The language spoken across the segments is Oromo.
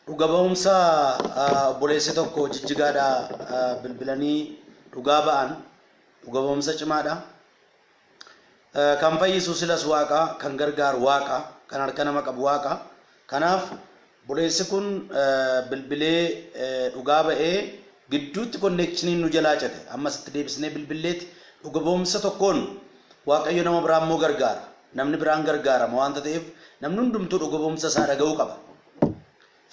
dhuga ba'umsa obboleessi tokko jijjigaadhaa bilbilanii dhugaa ba'an dhuga ba'umsa cimaadha. Kan fayyisu silas waaqa, kan gargaaru waaqa, kan harka nama qabu waaqa. Kanaaf obboleessi kun bilbilee dhugaa ba'ee gidduutti konneekshiniin nu jalaa cite. Ammas itti deebisnee bilbileetti dhuga ba'umsa tokkoon waaqayyo nama biraan immoo gargaara. Namni biraan gargaarama waanta ta'eef namni hundumtuu dhuga ba'umsa isaa dhaga'uu qaba.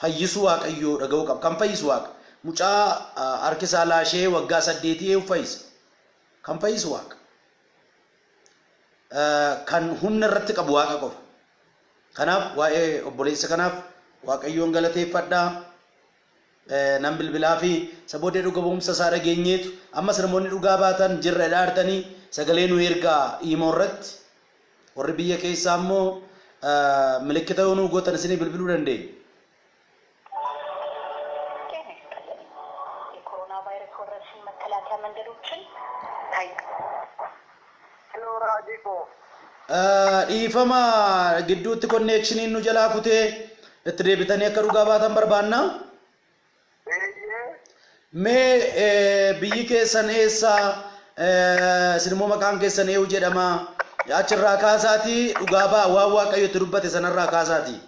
Fayyisuu waaqayyoo dhaga'uu qaba. Kan fayyisu waaqa. Mucaa harki isaa laashee waggaa 8 fayyisa. Kan fayyisu waaqa. Kan humna irratti qabu waaqa qofa. Kanaaf waa'ee obboleessa kanaaf waaqayyoon galateeffadhaa. Nan bilbilaa fi sabootee dhuga ba'umsa isaa dhageenyeetu ammas namoonni dhugaa baatan jirra dhaartanii sagalee nu ergaa himoo irratti warri biyya keessaa immoo milikkita yoo nu gootan isinii bilbiluu dandeenya. Dhiifama gidduutti konneekshiniin nu jalaa kutee itti deebitanii akka dhugaa baatan barbaanna. Mee biyyi keessan eessa isin immoo maqaan keessan eenyu jedhama? Achirraa kaasaatii dhugaa ba'a waan waaqayyo itti dubbate sanarraa kaasaatii.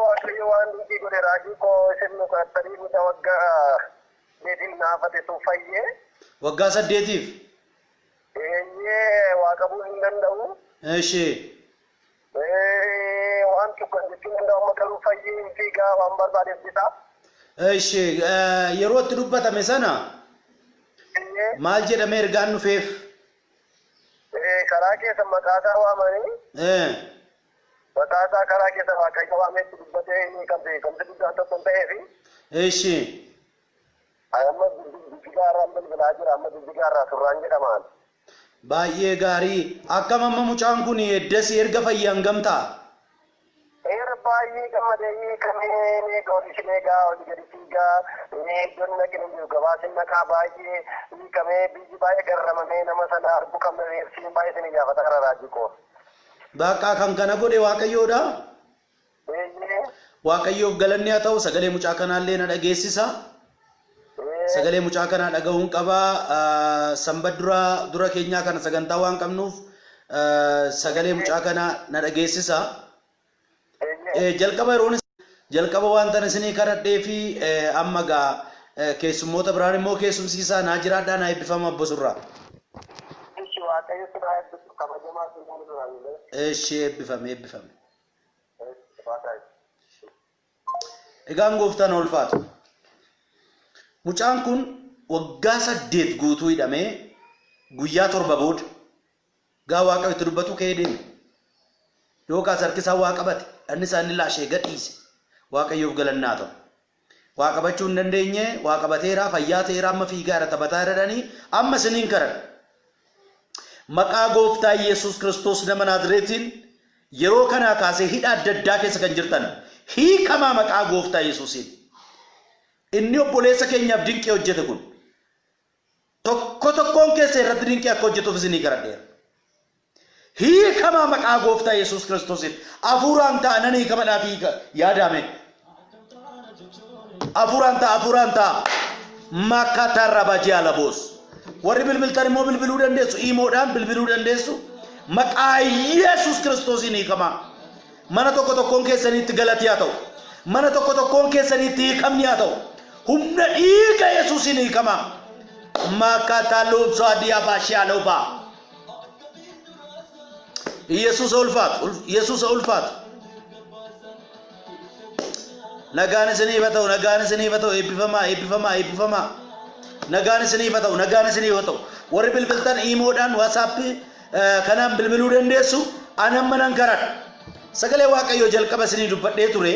Waaqayyo waan nuti godhe raajii koo isin nu qaxxanii nuti waggaa neetiin naafate sun fayyee. Waggaa 8tiif. Waaqabuu hin danda'u. Eeshi. Waan tokko jechuun danda'u amma garuu fayyee fiigaa waan barbaadeef bitaa. Eeshi yeroo itti dubbatame sana maal jedhamee ergaan dhufeef? Karaa keessa maqaasaa waamanii. Maqaasaa karaa keessa waaqayyo waametti dubbatee inni qabdee kamsa guddaa tokko hin ta'eefi. Eeshi. Amma jijjigaarraan bilbilaa jira amma jijjigaarraa surraan jedhamaan. Baay'ee gaarii. Akkam amma mucaan kun eddasii erga fayyaan gamtaa? Baay'ee gammadee kamee goolishee egaa hojii gadi fiigaa iddoon naqin jiru gabaasin naqaa baay'ee kamee biyyi baay'ee garramamee nama sana argu kamee siin baay'ee isin gaafata gara raajii koo. Bakka kan kana godhe waaqayyoodha. Waaqayyoof galanni haa ta'u sagalee mucaa kanaallee na dhageessisa. Sagalee mucaa kanaa dhaga'uun qabaa. Sanbat dura keenyaa kana sagantaa waan qabnuuf sagalee mucaa kanaa na dhageessisa. Jalqaba wanta isinii kadhadhee fi amma gaa keessummoota biraan immoo keessumsiisaa naa jiraadhaa naa eebbifama abbosurraa. Eeshi eebbifame. Egaan gooftaan ulfaatu. Mucaan kun waggaa 8 guutuu hidhamee guyyaa 7 booda gaa waaqayyo itti dubbatu ka'ee deeme. Yookaas harkisaa waa qabate inni isaanii laashee gadhiise waaqayyoof galannaa ta'u. Waa qabachuu hin dandeenye waa qabateera fayyaa ta'eera amma fiigaara taphataa jedhanii amma isiniin kadhadha. Maqaa gooftaa Yesuus Kiristoos nama Naazreetiin yeroo kanaa kaasee hidha adda addaa keessa kan jirtan hiikamaa maqaa gooftaa Yesuusiin. Inni obboleessa keenyaaf dinqii hojjete kun tokkoon keessa irratti dinqii akka hojjetuuf isinii kadhadheera. Hiikamaa maqaa gooftaa Yesuus Kiristoosiin afuuraan ta'an hiikamadhaaf yaadame. Afuuraan ta'a makatarra bajii alaboos. Warri bilbiltan immoo bilbiluu dandeessu imoodhaan bilbiluu dandeessu. Maqaa Yesuus Kiristoosiin hiikamaa. Mana tokkoon keessaniitti galatii haa ta'u. Mana tokkoon keessaniitti hiikamni haa ta'u. Humna dhiiga Yesuusiin hiikamaa. Makatalubso adiyaa baashee aloobaa. Yesuus ulfaatu. Nagaan isiniif haa ta'u eebbifamaa. Nagaan isiniif haa ta'u. Warri bilbiltan imoodhaan waasappii kanaan bilbiluu dandeessu ani amma nan kadhadha. Sagalee waaqayyoo jalqaba isinii dubbadhee ture.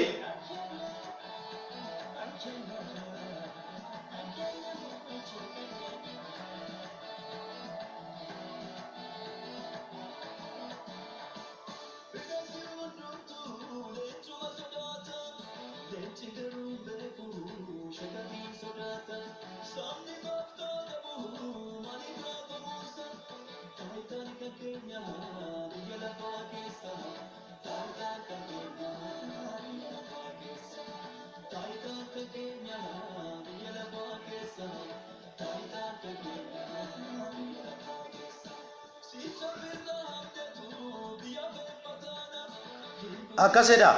akkaseda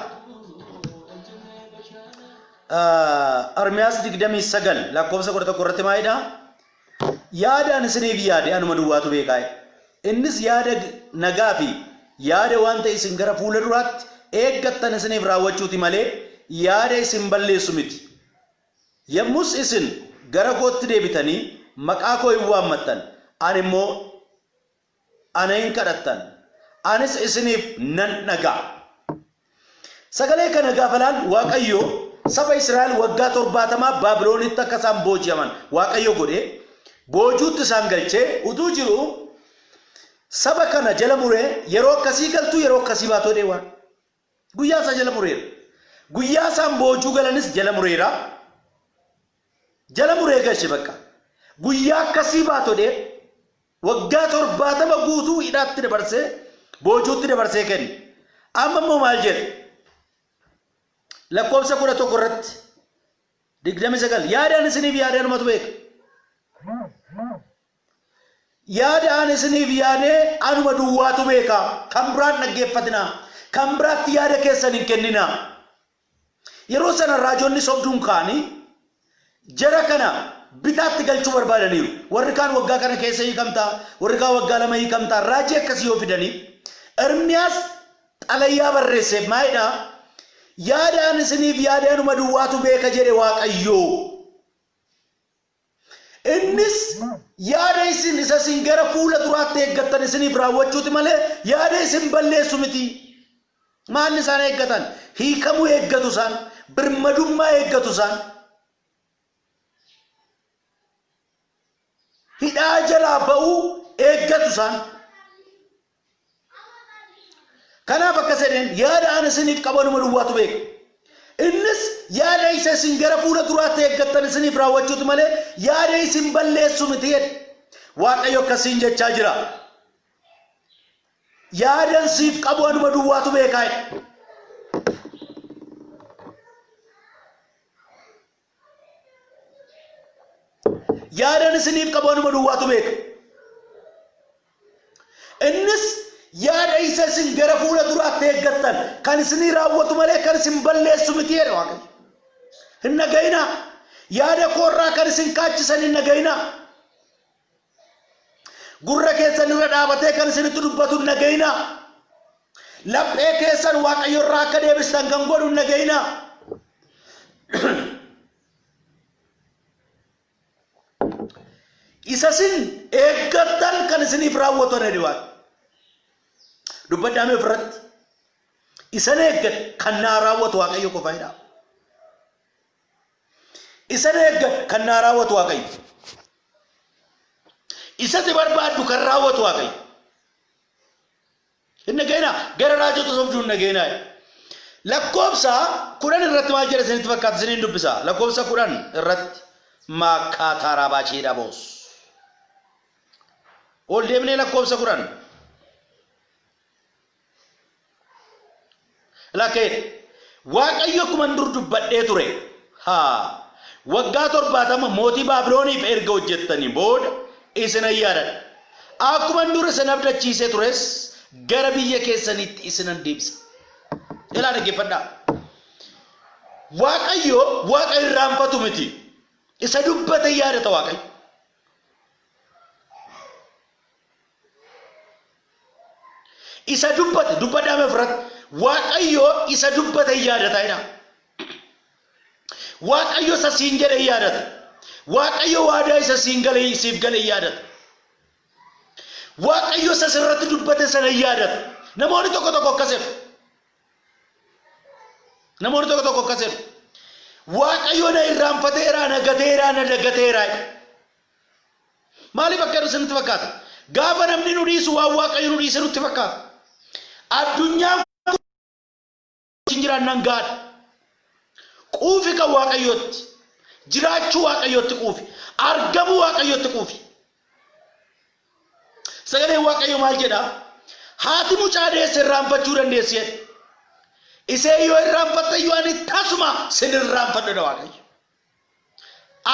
Armiyaas 29 lakkoofsa 11 irratti maayidha yaadaan isiniif yaade anuma duwwaatu beekaa innis yaada nagaa fi yaada waan ta'e isin gara fuula duraatti eeggattan isiniif raawwachuuti malee yaada isin balleessu miti yommus isin gara kootti deebitanii maqaa koo hin waammattan ani immoo ana hin kadhattan anis isiniif nan dhagaa sagalee kana gaafalaan waaqayyo saba Israa'el waggaa 70 Baabiloonitti akka isaan booji'aman waaqayyo godhe boojuutti isaan galchee utuu jiru saba kana jala muree yeroo akkasii galtu yeroo akkasii baatoo deewwan guyyaa isaa jala mureera guyyaa isaan boojuu galanis jala mureera jala muree galche bakka guyyaa akkasii baatoo dee waggaa 70 guutuu hidhaatti dabarsee boojuutti dabarsee kenni amma immoo maal jedhe lakkoofsa 11 irratti 29 yaadaan isiniif yaadee anumatu beeka yaadaan isiniif yaadee anuma duwwaatu beeka kan biraan dhaggeeffatina kan biraatti yaada keessan hin kennina yeroo sana raajonni sobduun kaanii jara kana bitaatti galchuu barbaadaniiru warri kaan waggaa kana keessa hiikamta warri kaan waggaa 2 hiikamta raajii akkasii yoo fidanii Ermiyaas xalayyaa barreesse maayidha yaadaan isiniif yaadee anuma duwwaatu beeka jedhe waaqayyo innis yaada isin isa isin gara fuula duraatti eeggattan isiniif raawwachuuti malee yaada isin balleessu miti maalli isaan eeggatan hiikamuu eeggatu isaan birmadummaa eeggatu isaan hidhaa jalaa ba'uu eeggatu isaan kanaaf akka sedeen yaada an isiniif qabu anuma duwwaatu beeka innis yaada isa isin gara fuula duraatti eeggattan isiniif raawwachuuti malee yaada isin balleessu miti jedhe waaqayyo akkasiin jechaa jira yaadan siif qabu anuma duwwaatu beekaa yaadan isiniif qabu anuma duwwaatu beeka innis yaada isa isin gara fuula duraatti eeggattan kan isinii raawwatu malee kan isin balleessu miti jedhe waaqayyo hin nagayina yaada koorraa kan isin kaachisan hin nagayina gurra keessan irra dhaabatee kan isinitti dubbatu hin nagayina laphee keessan waaqayyo irraa akka deebistan kan godhu hin nagayina isa isin eeggattan kan isiniif raawwatu jedhe waaqayyo dubbadhaame ofirratti isan eeggat kan naa raawwatu waaqayyo qofaadha isan eeggat kan naa raawwatu waaqayyo isatti barbaaddu kan raawwatu waaqayyo hin nagayina gara raajota sobduu hin nagayina lakkoofsa 10 irratti maal jedha isinitti fakkaata isiniin dubbisa lakkoofsa 10 irratti makkaataa raabachii dhaboos ol deemnee lakkoofsa 10 lakkee waaqayyo akkuma dur dubbadhee ture waggaa 70 mootii Baabilooniif erga hojjettanii booda isin ayyaadadha akkuma dur isin abdachiisee tures gara biyya keessanitti isin deebisa ilaa dhaggeeffadhaa waaqayyo waaqa irraanfatu miti isa dubbate yaadata waaqayyo isa dubbadhaame ofirratti waaqayyo isa dubbate yaadata ina waaqayyo isa siin jedhe yaadata waaqayyo waadaa isa siin galee siif galee yaadata waaqayyo isa sirratti dubbate sana yaadata namoonni tokko tokko akkasif waaqayyo na irraanfateera na dagateera maaliif akka isinitti fakkaata gaafa namni nu dhiisu waan waaqayyo nu dhiise nutti fakkaata addunyaan jiraan gaadha quufi kan waaqayyotti jiraachuu waaqayyotti quufi argamuu waaqayyotti quufi sagalee waaqayyo maal jedha haati mucaa deesse irraanfachuu dandeessi jedhe isee yoo irraanfatte yoo ani tasuma sin irraanfadhu dha waaqayyo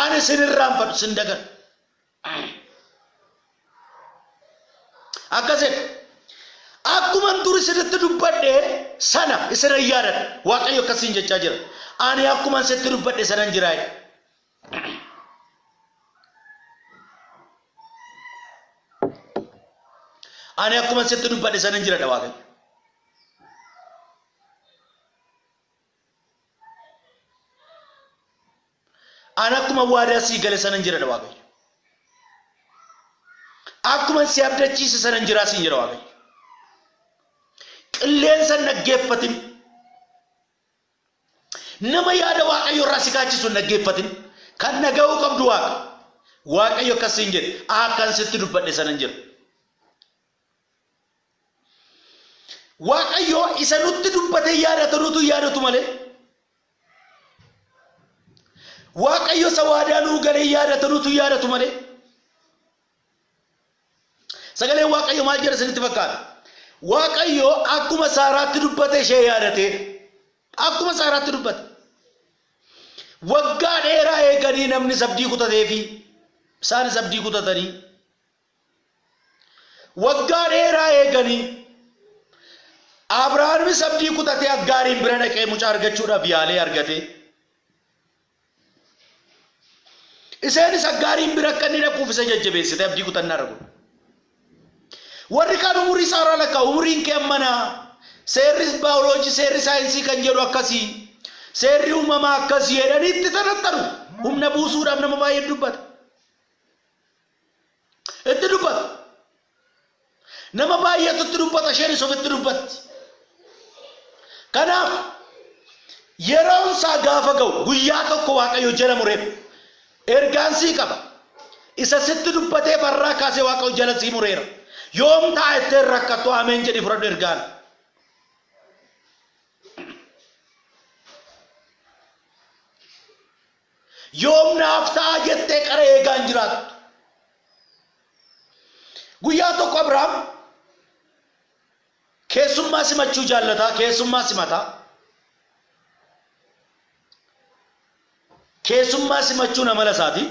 ani sin irraanfadhu sin dagan akkasedha Akkuma duri sirriitti dubbadhe sana isirra yaadadha. Waaqayyo akkasiin jechaa jira. Ani akkuma sirriitti dubbadhe sana hin jiraayidha. Ani akkuma sirriitti dubbadhe sana hin jiradha Waaqayyo. Ani akkuma waadaa sii gale sana hin jiradha Waaqayyo. Akkuma si abdachiise sana hin jiraa siin jira Waaqayyo. Qilleensa naggeeffatin. Nama yaada Waaqayyo irraa si kaachisu naggeeffatin. Kan nagahuu qabdu Waaqa. Waaqayyo akkasiin jedhe akkan sitti dubbadhe sana hin jira. Waaqayyo isa nutti dubbatee yaadatu nutu yaadatu malee. Waaqayyo isa waadaa nuu galee yaadatu nutu yaadatu malee. Sagalee Waaqayyo maal jedha isinitti fakkaata? Waaqayyo akkuma Saaraatti dubbate ishee yaadate. Akkuma Saaraatti dubbate. Waggaa dheeraa eeganii namni sabdii kutateefi isaanis abdii kutatanii. Waggaa dheeraa eeganii Abrahaamis abdii kutatee Aggaariin bira dhaqee mucaa argachuudhaaf yaalee argate. Isaanis Aggaariin bira akka inni dhaquuf isa jajjabeessite abdii kutannaa argu. Warri kaan umurii Saaraa lakkaa umuriin kee ammanaa seerri baayoloojii seerri saayinsii kan jedhu akkasii seerri uumamaa akkasii jedhanii itti tanattaru humna buusuudhaaf nama baay'ee dubbata. Itti dubbata. Nama baay'eetu itti dubbata isheenis ofitti dubbatti. Kanaaf yeroon isaa gaafa ga'u guyyaa tokko Waaqayyo jala mureef ergaan sii qaba. Isa sitti dubbatee barraa kaasee Waaqayyo jala sii mureera. Yoom ta'a itti rakkattu ameen jedhi fudhadhu ergaan. Yoom naaf ta'a jettee qara eegaan jiraattu. Guyyaa tokko Abrahaam keessummaa simachuu jaallata. Keessummaa simata. Keessummaa simachuu nama lasaati.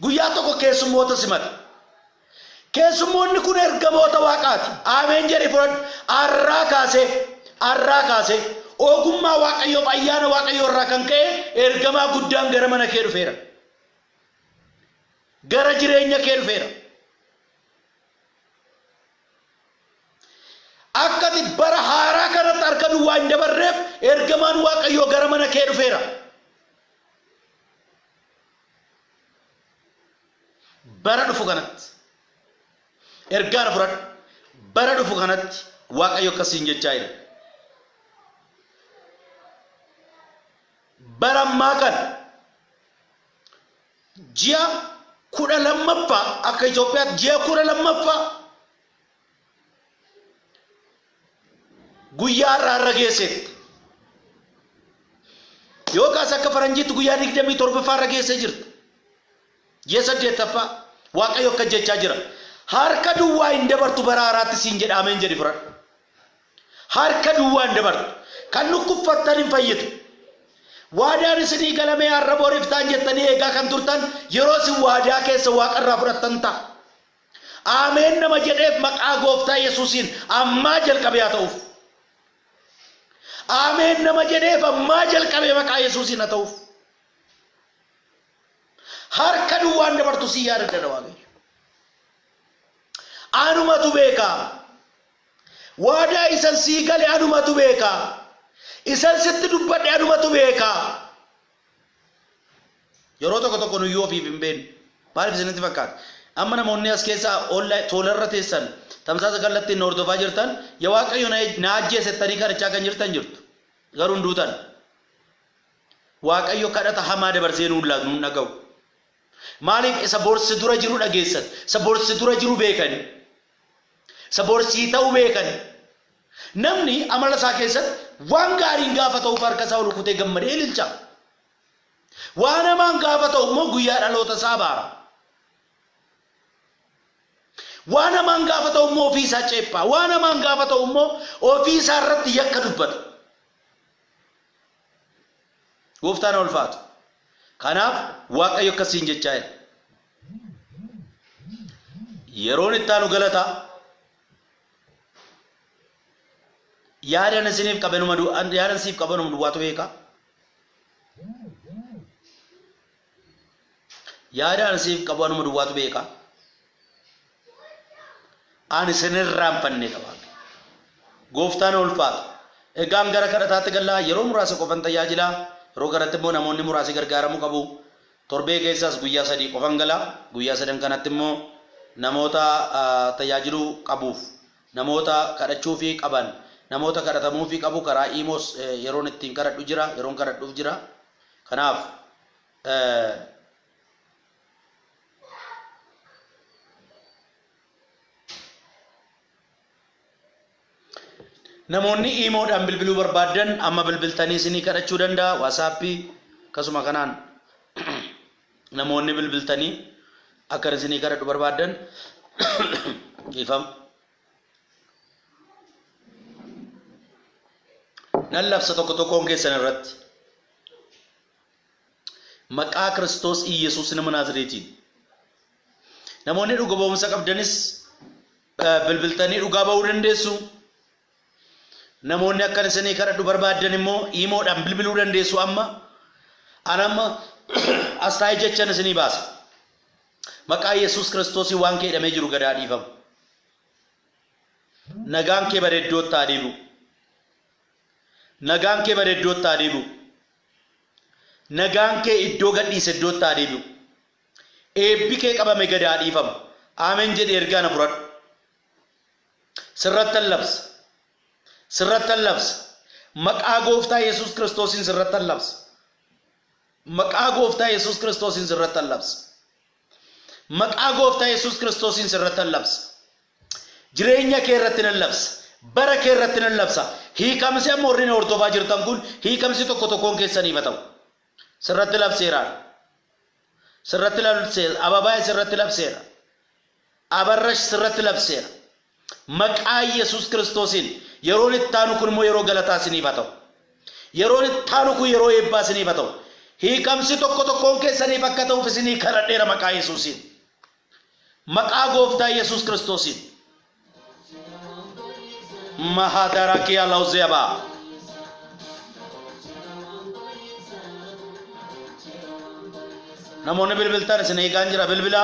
Guyyaa tokko keessummoota simata. Keessummoonni kun ergamoota Waaqaati. Ameen jedhi fudhadhu. Arraa kaasee ogummaa Waaqayyoo ayyaana Waaqayyoo irraa kan ka'e ergamaa guddaan gara mana kee dhufeera. Gara jireenya kee dhufeera. Akkati bara haaraa kanatti harka duwwaa hin dabarreef ergamaan Waaqayyoo gara mana kee dhufeera. Bara dhufu kanatti ergaan fudhadhu. Bara dhufu kanatti Waaqayyo akkasiin jechaa jira. Bara ammaa kana ji'a 12ffaa akka Itoophiyaatti ji'a 12ffaa guyyaa irraa geesseetti. Yookaas akka faranjiitti guyyaa 27ffaa irra geessee jirti. Ji'a 8ffaa Waaqayyo akka jechaa jira. Harka duwwaa hin dabartu bara haaraatti siin jedha ameen jedhi fudhadhu. Harka duwwaa hin dabartu. Kan nukkuffattan hin fayyitu. Waadaan isinii galamee har'a booriftaan jettanii eegaa kan turtan yeroo isin waadaa keessa Waaqarraa fudhattan ta'a. Ameen nama jedheef maqaa Gooftaa Yesuusiin ammaa jalqabee haa ta'uuf. Ameen nama jedheef ammaa jalqabee maqaa Yesuusiin haa ta'uuf. Harka duwwaan dabartu si yaadadha Waaqayyo. Anumatu beeka. Waadaa isan sii gale anumatu beeka. Isan sitti dubbadhe anumatu beeka. Yeroo tokko nuyyuu ofiif hin beeknu. Maaliif isinitti fakkaata? Amma namoonni as keessaa tolarra teessan tamsaasa kallattiin hordofaa jirtan yaa Waaqayyo na ajjeesettanii kadhachaa kan jirtan jirtu. Garuu hin duutan. Waaqayyo kadhata hamaa dabarsee nuun dhaga'u. Maaliif isa boorsi dura jiru dhageessan? Isa boorsi dura jiru beekani. Isa boorsii ta'uu beekani. Namni amala isaa keessatti waan gaariin gaafa ta'uuf harka isaa ol kutee gammadee ililcha. Waan hamaan gaafa ta'u immoo guyyaa dhaloota isaa baara. Waan hamaan gaafa ta'u immoo ofii isaa ceephaa. Waan hamaan gaafa ta'u immoo ofii isaa irratti yakka dubbata. Gooftaan ulfaatu. Kanaaf Waaqayyo akkasiin jechaa jira. Yeroon itti aanu galataa. Yaadan isiniif qabanuma yaadan siif qabanuma duwwaatu beeka. Yaadan siif qabanuma duwwaatu beeka. Ani isinirraan fanne qaba. Gooftaan ulfaata. Egaan gara kadhataatti gallaa yeroo muraasa qofan tajaajila. Yeroo kanatti immoo namoonni muraasi gargaaramuu qabu. Torbee keessaas guyyaa 3 qofan gala. Guyyaa 3 kanatti immoo namoota tajaajiluu qabuuf, namoota kadhachuu fi qaban, namoota kadhatamuu fi qabu karaa imoos yeroon ittiin kadhadhu jira, yeroon kadhadhuuf jira. Kanaaf namoonni imoodhaan bilbiluu barbaadan amma bilbiltanii isinii kadhachuu danda'a. WhatsAppii akkasuma kanaan namoonni bilbiltanii akka isinii kadhadhu barbaadan ifam nan labsa tokkoon keessan irratti maqaa Kiristoos Iyesuus nama Naazreetiin namoonni dhuga ba'umsa qabdanis bilbiltanii dhugaa ba'uu dandeessu. Namoonni akka isinii kadhadhu barbaadan immoo imoodhaan bilbiluu dandeessu. Amma anamma asxaa jechan isinii baasa. Maqaa Yesuus Kiristoos waan keedhamee jiru gadaa dhiifamu. Nagaan kee bareeddootti adeemu. Nagaan kee bareeddootti adeemu. Nagaan kee iddoo gadhiise iddootti adeemu. Eebbi kee qabame gadaa dhiifamu. Ameen jedhee ergaa na fudhadhu. Sirrattan labsa. Sirrattan labsa. Maqaa Gooftaa Yesuus Kiristoosin sirrattan labsa. Maqaa Gooftaa Yesuus Kiristoosin sirrattan labsa. Maqaa Gooftaa Yesuus Kiristoosin sirrattan labsa. Jireenya kee irratti nan labsa. Bara kee irratti nan labsa. Hiikamsi amma warreen hordofaa jirtan kun hiikamsi tokkoon keessanii ta'u. Sirratti labseera. Sirratti labseera. Ababaay sirratti labseera. Abarrash sirratti labseera. Maqaa Yesuus Kiristoosin yeroon ittaanu kun immoo yeroo galataa isiniif ta'u. Yeroon ittaanu kun yeroo eebbaa isiniif ta'u. Hiikamsi tokkoon keessaniif akka ta'uuf isinii kadhadheera maqaa Yesuusin. Maqaa Gooftaa Yesuus Kiristoosin. Mahadaraki alauzeba. Namoonni bilbiltan isin eegaan jira bilbila.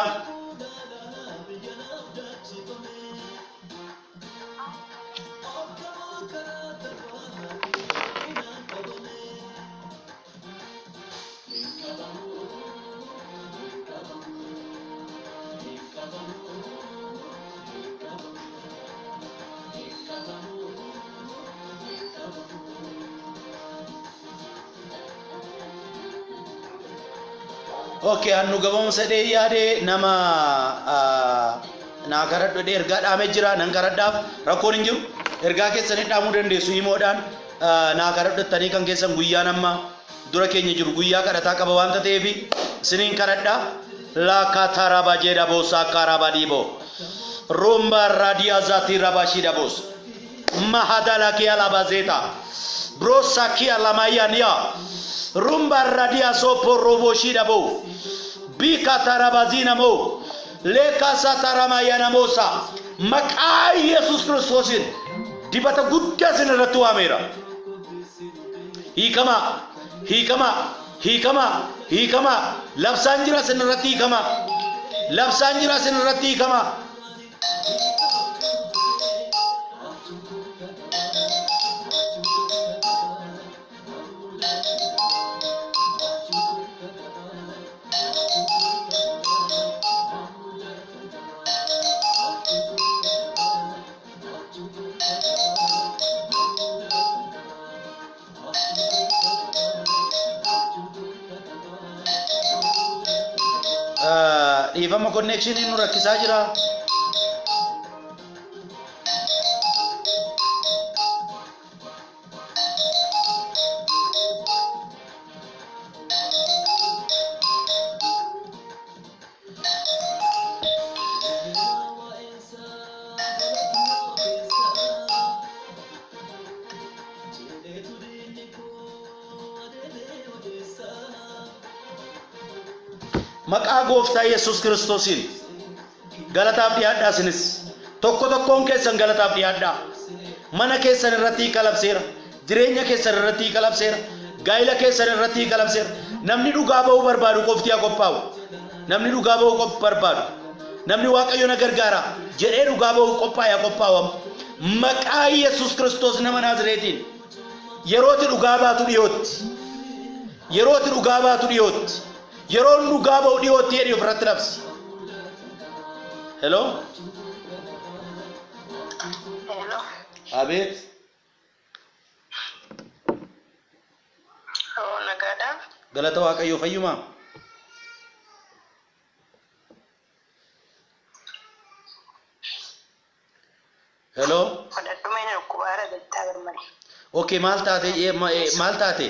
Okay, anu gabung sedih ya de nama nagarat de erga dame jira nanggaradaf rakon injur erga ke senit damu dan de suimo dan nagarat de tani kan kesan guya nama dura kenya jur guya kadhata kabawanta tevi senin karadda la katara bajeda bosa karabadibo rumba radia zati rabashi dabos mahadala ki alabazeta brosa ki alamayania rumba radia sopo roboshi dabo bika tarabazina mo leka sataramayana mosa maqaa Yesuus Kiristoosin dibata guddaa sinirratti waameera. Hiikama labsaan jira sinirratti hiikama. Labsaan jira sinirratti hiikama. Ifama connection inu rakkisaa jira. Maqaa Gooftaa Yesuus Kiristoosin galataaf dhiyaadhaa isinis tokkoon keessan galataaf dhiyaadhaa. mana keessan irratti kalabseera jireenya keessan irratti kalabseera gaa'ila keessan irratti kalabseera namni dhugaa ba'uu barbaadu qofti haa qophaa'u namni dhugaa ba'uu barbaadu namni waaqayyo na gargaara jedhee dhugaa ba'uu qophaa'u maqaa Yesuus Kiristoos nama Naazreetiin yerooti dhugaa baatu dhiyootti yerooti dhugaa baatu dhiyootti yeroon dhugaa ba'u dhiyootti jedhee ofirratti labsi. Hello. Hello. Abet. Oh, nagada. Galata waaqayyo fayyuma. Hello. Kadhatameena kubara galtaa garmale. Okay, maal taate?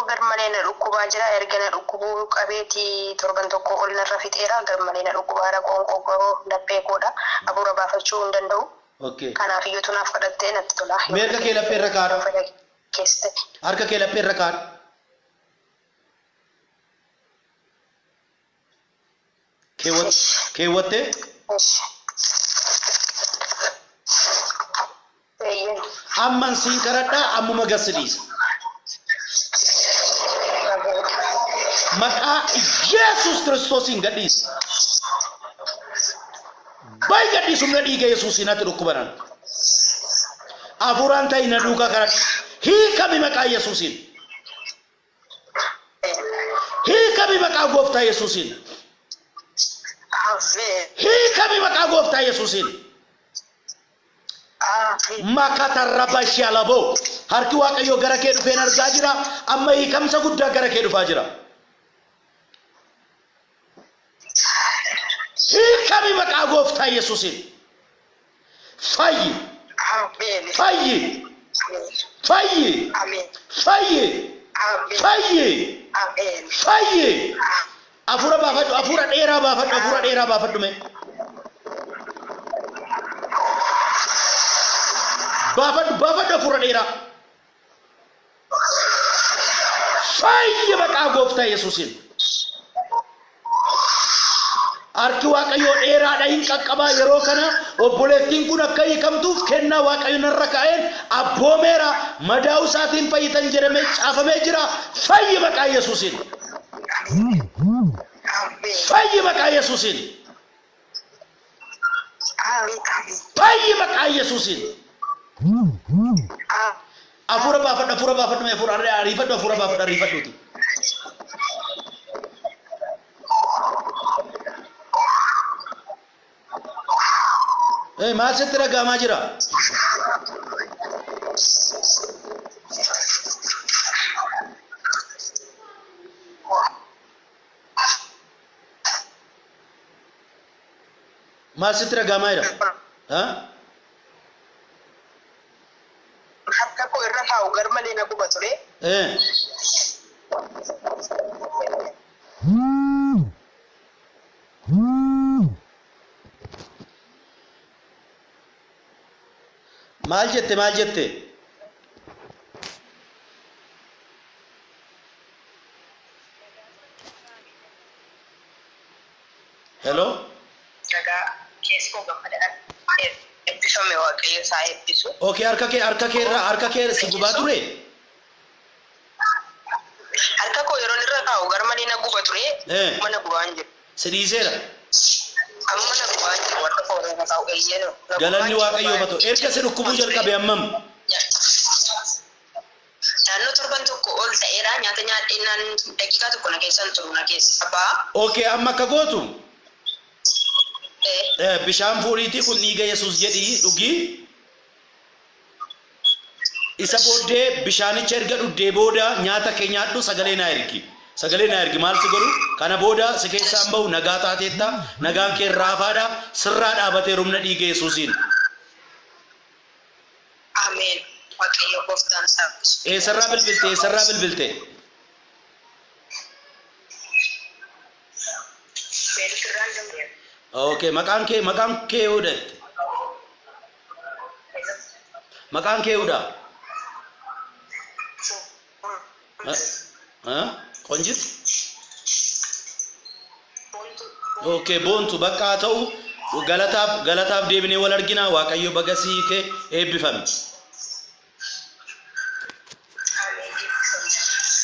Garmalena dhukubaa jira ergana dhukubuu qabeeti torban tokko ol narra fixeera garmalena dhukubaara qoonqoo laphee koodha abuura baafachuu hin danda'u. Okay. Kanaaf iyyuu tunaaf fudhattee natti tola. Meerka kee laphee irra kaadha. Harka kee laphee irra kaadha. Keewwattee? Amman siin karadhaa ammuma gassiliisa. Maqaa Yesuus Kiristoosiin gadhiisa. Baay'ee gadhiisumna dhiiga Yesuusiin ati dhukkubanan. Afuuraan ta'e na duukaa karadha. Hiikami maqaa Yesuusiin. Hiikami maqaa gooftaa Yesuusiin. Hiikami maqaa gooftaa Yesuusiin. Makata rabashi alabo. Harki waaqayyo gara kee dhufeen argaa jira. Amma hiikamsa guddaa gara kee dhufaa jira. Hiikami maqaa gooftaa Yesuusiin. Fayyi. Fayyi. Fayyi. Fayyi. Fayyi. Fayyi. Afuura baafadhu, afuura dheeraa baafadhu, afuura dheeraa baafadhu mee. Baafadhu afuura dheeraa. Fayyi maqaa gooftaa Yesuusiin. Harki waaqayyo dheeraadha hin qaqqabaa yeroo kana obboleettiin kun akka hiikamtuuf kennaa waaqayyo narra kaa'een abboomeera madaa'u isaatiin fayyitan jedhamee caafamee jira. Fayyi maqaa Yesuusiin. Fayyi maqaa Yesuusiin. Fayyi maqaa Yesuusiin. Afuura baafadhu, afuura baafadhu, afuura ariifadhu, afuura baafadhu, ariifadhuuti. Maal sitti dhaga'amaa jira? Maal sitti dhaga'amaa jira? Harka koo irra taa'u garmalee na guba ture. Maal jette? Hello? Dagaa keessoo gammadaan eebbifame waaqayyo isaa eebbisu. Okay, harka kee si gubaa ture? Harka koo yeroo irra taa'u garmalee na guba ture. Mana gubaa hin jiru. Si dhiiseera? Amma na gubaa hin jiru warra koo irra taa'u eeyyeno. Galanni waaqayyo bato. Erga si dhukkubuu jalqabe ammam? Naannoo torban tokko ol ta'eera nyaata nyaadheenaan daqiiqaa tokko na keessan turu na keessa. Abbaa. Okay, amma akka gootu? Bishaan fuudhiitii kun dhiiga Yesuus jedhii dhugii. Isa booddee bishaanicha erga dhuddee booda nyaata kee nyaadhu sagalee naa ergi. Sagalee naa ergi maal si godhu? Kana booda si keessaan bahu nagaa taateetta nagaan kee raafaadha sirraa dhaabatee rumna dhiiga Yesuusiin. Ameen. Waaqayyo gooftaan isaa. Eessarraa bilbilte? Okay, maqaan kee udah. Maqaan kee udah. Konjit? Okay, bontu bakka ta'u galataaf deebinee wal argina waaqayyo bagasii kee eebbifame.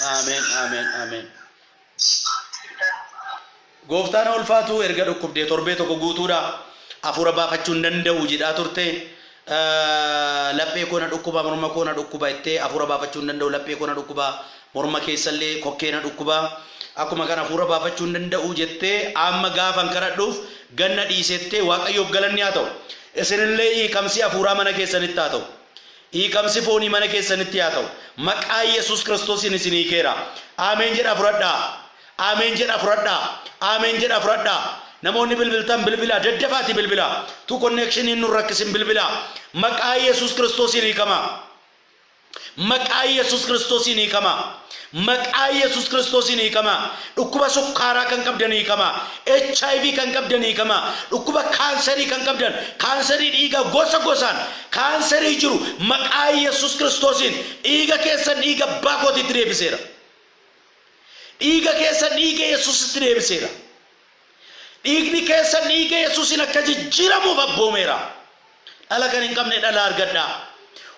Amen. Gooftaan ulfaatu erga dhukkubdee torbee tokko guutuudha afura baafachuu hin danda'u jedhaa turte laphee koona dhukkuba morma koona dhukkuba ittee afura baafachuu hin danda'u laphee koona dhukkuba morma keessallee kokkeena dhukkuba akkuma kana afura baafachuu hin danda'u jettee amma gaafan kadhadhuuf ganna dhiisettee waaqayyoof galanni haa ta'u isinillee hiikamsi afuraa mana keessanitti haa ta'u hiikamsi foonii mana keessanitti haa ta'u maqaa Yesuus Kiristoosiin isin hiikeera. Ameen jedha fudhadhaa. Amen jedha fudhadhaa. Namoonni bilbiltan bilbila daddafaati bilbila tu connection inni rakkisin bilbila maqaa Yesuus Kiristoosiin hiikama. Maqaa Yesuus Kiristoosiin hiikama. Maqaa Yesuus Kiristoosiin hiikama. Dhukkuba sukkaaraa kan qabdan hiikama. HIV kan qabdan hiikama. Dhukkuba kaanserii kan qabdan kaanserii dhiiga gosa gosaan kaanserii jiru maqaa Yesuus Kiristoosiin dhiiga keessan dhiiga baakootitti deebiseera. Dhiiga keessa dhiiga Yesuusitti deebiseera. Dhiigni keessa dhiiga Yesuusin akka jijjiiramuuf abboomeera. Dhala kan hin qabne dhala argadhaa.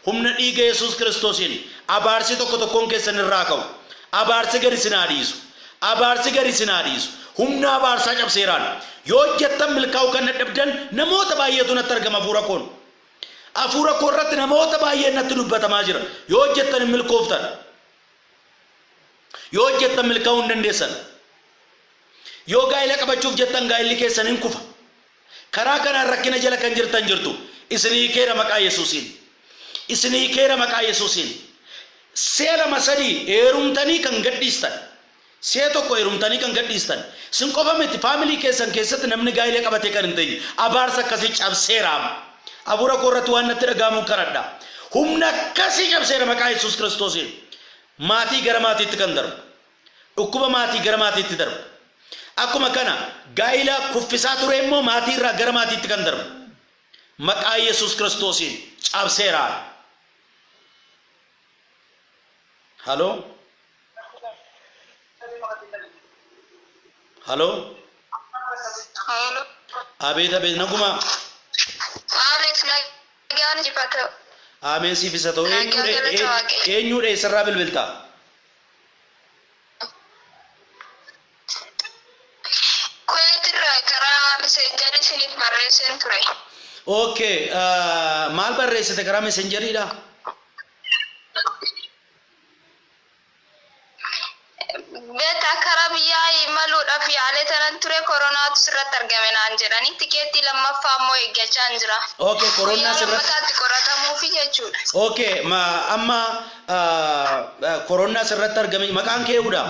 Humna dhiiga Yesuus Kiristoosiin abaarsi tokko tokkoon keessan irraa ka'u. Abaarsi gadi sinaa dhiisu. Humna abaarsaa cabseeraan. Yoo hojjettan milkaa'u kan dadhabdan namoota baay'eetu natti argama hafuura koon. Hafuura koo irratti namoota baay'een natti dubbatamaa jira. Yoo hojjettan hin milkooftan. Yoo hojjettan milkaa'uu hin dandeessan. Yoo gaa'ela qabachuuf jettan gaa'elli keessan hin kufa. Karaa kanaan rakkina jala kan jirtan jirtu. Isinii keera maqaa Yesuusiin. Seera masadii heerumtanii kan gadhiistan. See tokko heerumtanii kan gadhiistan. Sin qofa miti faamilii keessan keessatti namni gaa'ela qabatee kan hin ta'in abaarsa akkasii cabseera. Hafuura koo irratti waan natti dhaga'amu kadhadha. Humna akkasii cabseera maqaa Yesuus Kiristoosiin. Maatii gara maatiitti kan darbu. Dhukkuba maatii gara maatiitti darbu. Akkuma kana gaa'ela kuffisaa ture immoo maatii irraa gara maatiitti kan darbu. Maqaa Yesuus Kiristoosiin cabseera. Halo? Abeet naguma. Ameen siif isa ta'u eenyuudha isarraa bilbilta? Okay, maal barreessite karaa messenjeriidha? Beta karaa biyyaa imaluudhaaf yaalee tanan ture koronaatu sirratti argame naan jedhanii tikeettii lammaffaa immoo eeggachaa jira. Okay, koronaa sirratti qoratamuufi jechuudha. Okay, amma koronaa sirratti argame maqaan kee eewudha?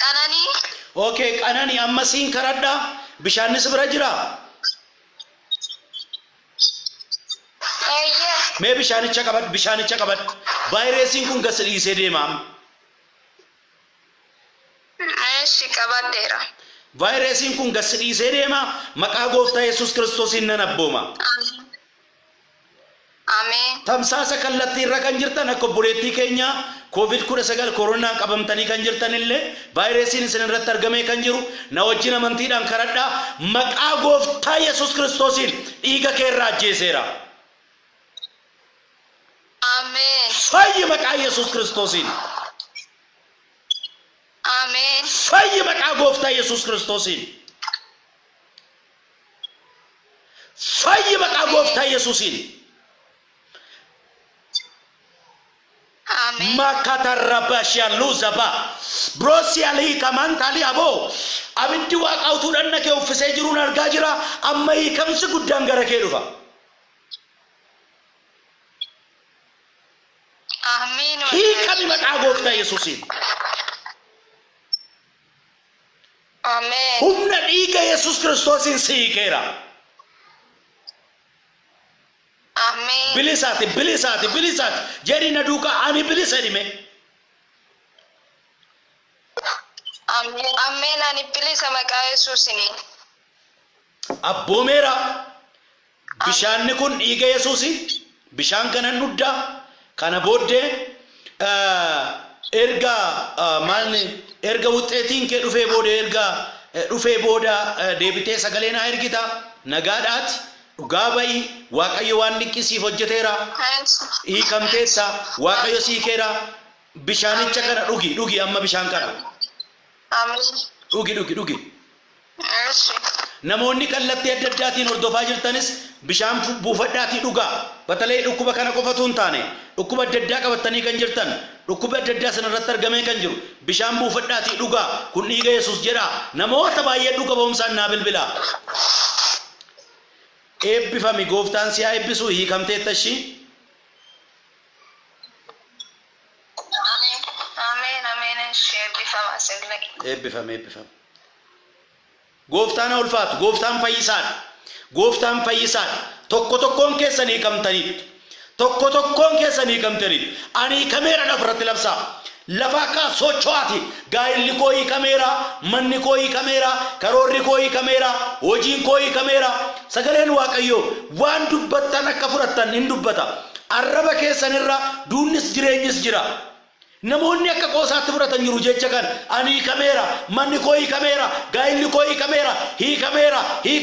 Qananii. Okay, Qananii amma siin karadha bishaanis bira jira? Mee bishaanicha qabat vaayirasiin kun gas dhiisee deema. Eeshi qabadeera. Vaayirasiin kun gas dhiisee deema maqaa gooftaa Yesuus Kiristoosiin nan abbooma. Ameen. Tamsaasa kallattii irra kan jirtan akka obboleettii keenya COVID-19 koronaan qabamtanii kan jirtan illee vaayirasiin isin irratti argamee kan jiru na wajjin amantiidhaan kadhadhaa maqaa gooftaa Yesuus Kiristoosiin dhiiga kee irraa ajjeeseera. Amen. Fayyi maqaa Yesuus Kiristoosiin. Amen. Fayyi maqaa gooftaa Yesuus Kiristoosiin. Fayyi maqaa gooftaa Yesuusiin. Amen. Makatarabasha luzaba. Brosi ali kamantali abo. Abiddi waaqa utuudhaan na kee uffisee jiruun argaa jira. Amma hiikamsi guddaan gara kee dhufa. Amen. Hiikami maqaa gooftaa Yesuusiin. Amen. Humna dhiiga Yesuus Kiristoosiin si hiikeera. Amen. Bilisaati. Jedhi na duukaa ani bilisa dhime. Amen. Ani bilisa maqaa Yesuusiin. Abboomeera. Bishaanni kun dhiiga Yesuusi. Bishaan kana nuddaa. Kana booddee erga maalni erga wuxeetiin kee dhufee booda deebitee sagalee naa ergita nagaadhaati dhugaa ba'i waaqayyo waan dinqisiif hojjeteera hiikamteessa waaqayyo sii keera bishaanicha kana dhugi amma bishaan kana dhugi namoonni kallattii adda addaatiin hordofaa jirtanis bishaan buufadhaatii dhugaa batalee dhukkuba kana qofatu hin taane dhukkuba adda addaa qabatanii kan jirtan dhukkuba adda addaa sanarratti argamee kan jiru bishaan buufadhaatii dhugaa kun dhiiga Yesuus jedha namoota baay'ee dhuga ba'umsaan naa bilbila eebbifami gooftaan si haa eebbisu hiikamteetta ishii eebbifame gooftaan ulfaatu gooftaan fayyisaadha tokkoon keessan hiikamtaniitu ani kameera dhafarratti labsaa lafa akka socho'aati gaa'illi koo hiikameera manni koo hiikameera karoorri koo hiikameera hojiin koo hiikameera sagaleen waaqayyoo waan dubbattan akka fudhattan hin dubbata arraba keessanirra duunnis jireenyis jira namoonni akka qoosaatti fudhatan jiru jecha kan ani kameera manni koo kameera gaa'illi koo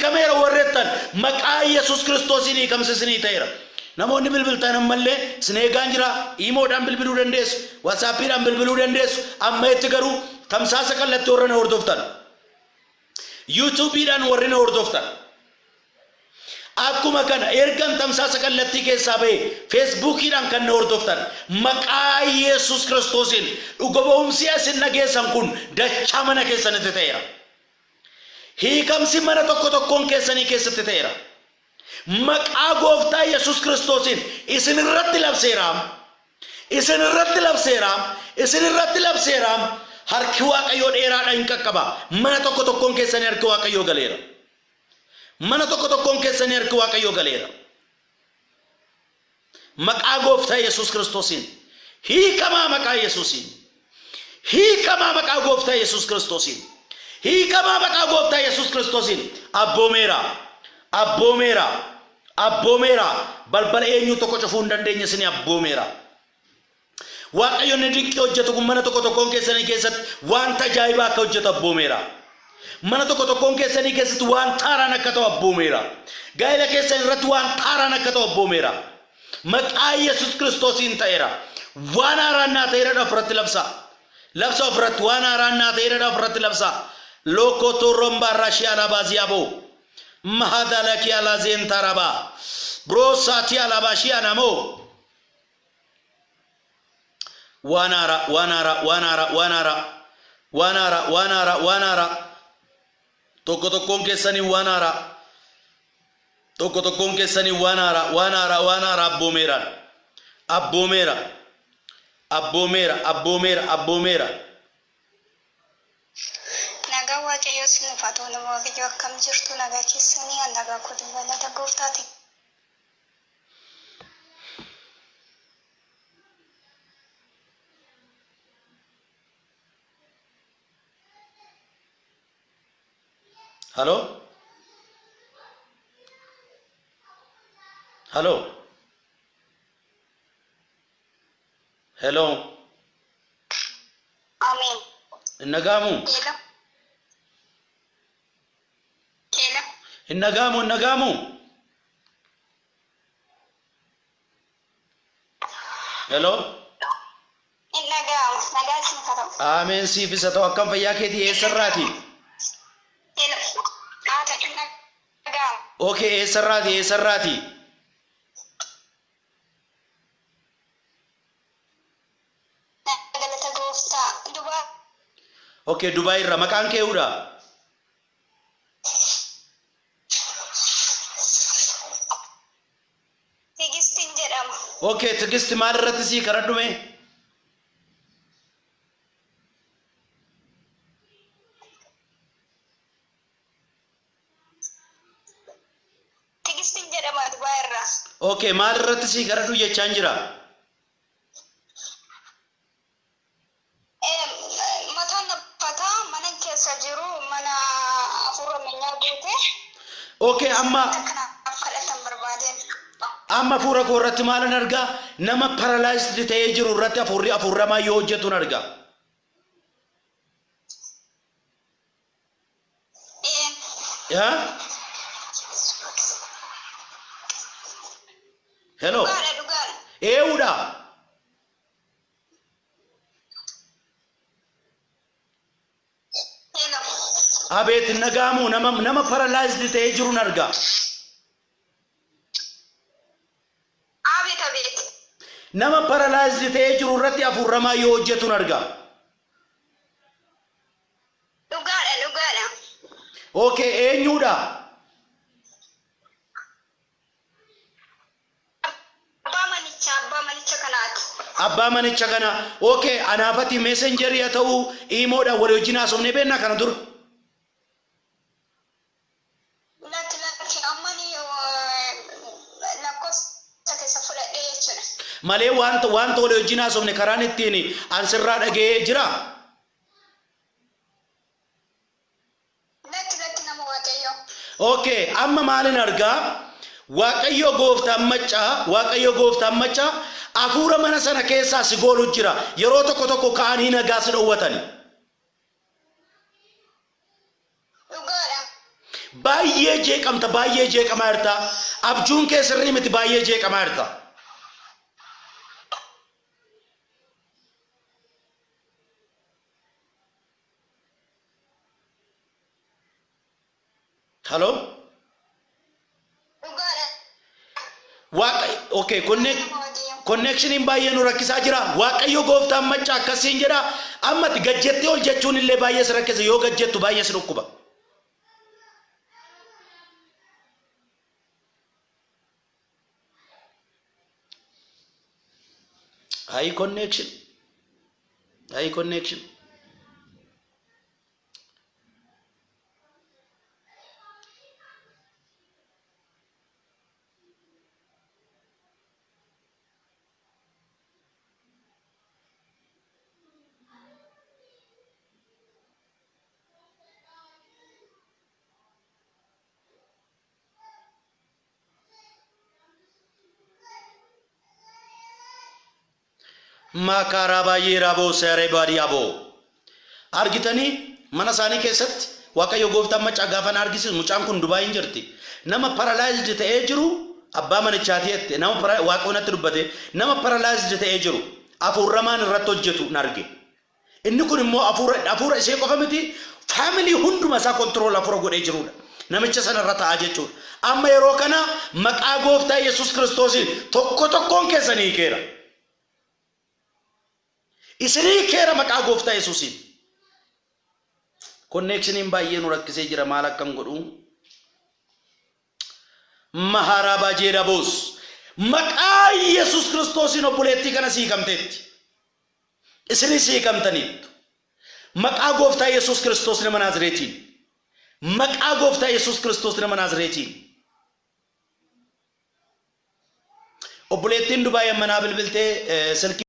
kameera warreettan maqaa Yesuus Kiristoosiin hiikamsisinii ta'eera namoonni bilbiltan ammallee sineegaan jira iimoodhaan bilbiluu dandeessu WhatsAppiidhaan bilbiluu dandeessu amma itti garuu tamsaasa kallattii warra na hordoftan YouTubeidhaan warri na hordoftan akkuma kana ergan tamsaasa kallattii keessaa ba'e Facebookiidhaan kan na hordoftan maqaa Yesuus Kiristoosiin dhuga ba'umsi asin nageessan kun dachaa mana keessanitti ta'eera hiikamsi mana tokkoon keessanii keessatti ta'eera maqaa gooftaa Yesuus Kiristoosiin isin irratti labseera harki waaqayyoo dheeraadha hin qaqqaba mana tokkoon keessanii harki waaqayyoo galeera mana tokkoon keessanii harki waaqayyoo galeera maqaa gooftaa Yesuus Kiristoosiin hiikamaa maqaa Yesuusiin hiikamaa maqaa gooftaa Yesuus Kiristoosiin hiikamaa maqaa gooftaa Yesuus Kiristoosiin abboomeera balbala eenyu tokko cufuu hin dandeenye isin abboomeera waaqayyo ne dinqii hojjetu kun mana tokkoon keessanii keessatti waan tajaajibaa akka hojjetu abboomeera mana tokkoon keessanii keessatti waan taaraan akka ta'u abboomeera gaa'ela keessan irratti waan taaraan akka ta'u abboomeera maqaa Yesuus Kiristoosiin ta'eera waan haaraan naa ta'eera ofirratti labsa ofirratti waan haaraan naa ta'eera ofirratti labsa lokotorroon baarrashii alaabaaziyaboo mahadalaki alaazeen taraba brosaati alaabaashii anamo waanaara tokkoon keessanii waanaara abboomeera nagaa waaqayyoo sinifatu nama waaqayyoo akkam jirtu nagaa keessanii nagaa kooti balata gooftaati Hello? Amen. Innagamu. Hello? Amen. Siifisa ta'u akkam fayyaa keetii eessarraati? Okay, eessarraati. Okay, Dubai irra maqaan kee udha? Tigistin jedhama. Okay, Tigisti maal irratti sii kadhadhume? Tigistin jedhama Dubai irra. Okay, maal irratti sii kadhadhu jechaan jira? Okay, amma fuura koo irratti maalan argaa nama paralyzed ta'ee jiru irratti afurramaa yoo hojjetuun argaa. Hello. Uda. Abet nagamu nama paralyzed ta'ee jiruun argaa. Nama paralyzed ta'ee jiru irratti afurramaa yoo hojjetuun argaa. Dhugaadha. Okay, eenyuudha? Abbaa manicha kana. Okay, anaafati messenger ya ta'u imoodha walii wajjin haasofnee beekna kana dur. Malee wanta walii wajjin haasofne karaan ittiin ansirraa dhagee jira. Okay, amma maalin argaa? Waaqayyo gooftaan macaa afuura mana sana keessaa si goolu jira. Yeroo tokko kaanii nagaa si dhowwatani. Baay'ee jeeqamaa jirta. Abjuun kee sirrii miti baay'ee jeeqamaa jirta. Hello? Okay, connection in baay'ee nu rakkisaa jira. Waaqayyo gooftaan macaa akkasiin jedha. Ammatti gajjettee ol jechuun illee baay'ee si rakkisa. Yoo gajjettu baay'ee si dhukkuba. High connection. Makarabaayyee raboo seeree baadiyyaaboo argitanii mana isaanii keessatti waaqayyo gooftaan macaa gaafan argisiisu mucaan kun Dubaay hin jirti nama paralyzed ta'ee jiru abbaa manichaatiitti nama waaqonatti dubbate nama paralyzed ta'ee jiru afurramaan irratti hojjetu narge inni kun immoo afuura ishee qofa miti family hunduma isaa control afuura godhee jirudha namicha sana irra ta'aa jechuudha amma yeroo kana maqaa gooftaa Yesuus Kiristoosiin tokkoon keessanii keera. Isri keera maqaa gooftaa Yesuusiin. Connection in baay'ee nu rakkisee jira maal akkam godhu. Maharaba jeedabos. Maqaa Yesuus Kiristoosiin obboleettii kana siikamteetti. Isri siikamtaniittu. Maqaa gooftaa Yesuus Kiristoos nama Naazreetiin. Maqaa gooftaa Yesuus Kiristoos nama Naazreetiin. Obboleettiin Dubaay manaa bilbiltee silkii